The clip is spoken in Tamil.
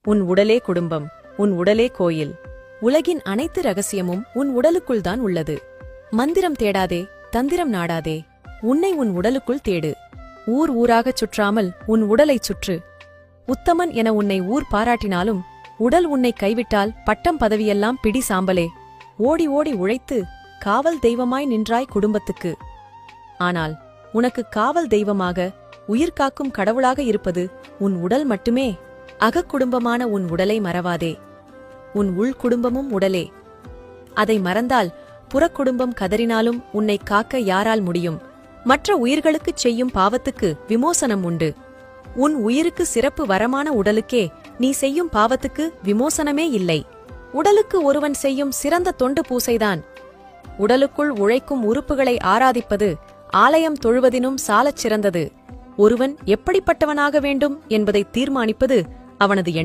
உன் உடலே குடும்பம், உன் உடலே கோயில். உலகின் அனைத்து ரகசியமும் உன் உடலுக்குள்தான் உள்ளது. மந்திரம் தேடாதே, தந்திரம் நாடாதே, உன்னை உன் உடலுக்குள் தேடு. ஊர் ஊராகச் சுற்றாமல் உன் உடலைச் சுற்று. உத்தமன் என உன்னை ஊர் பாராட்டினாலும் உடல் உன்னை கைவிட்டால் பட்டம் பதவியெல்லாம் பிடி சாம்பலே. ஓடி ஓடி உழைத்து காவல் தெய்வமாய் நின்றாய் குடும்பத்துக்கு. ஆனால் உனக்கு காவல் தெய்வமாக, உயிர்காக்கும் கடவுளாக இருப்பது உன் உடல் மட்டுமே. அகக்குடும்பமான உன் உடலை மறவாதே. உன் உள்குடும்பமும் உடலே. அதை மறந்தால் புறக்குடும்பம் கதறினாலும் உன்னை காக்க யாரால் முடியும்? மற்ற உயிர்களுக்குச் செய்யும் பாவத்துக்கு விமோசனம் உண்டு. உன் உயிருக்கு சிறப்பு வரமான உடலுக்கே நீ செய்யும் பாவத்துக்கு விமோசனமே இல்லை. உடலுக்கு ஒருவன் செய்யும் சிறந்த தொண்டு பூசைதான். உடலுக்குள் உழைக்கும் உறுப்புகளை ஆராதிப்பது ஆலயம் தொழுவதினும் சாலச் சிறந்தது. ஒருவன் எப்படிப்பட்டவனாக வேண்டும் என்பதை தீர்மானிப்பது அவனது எண்ணம்.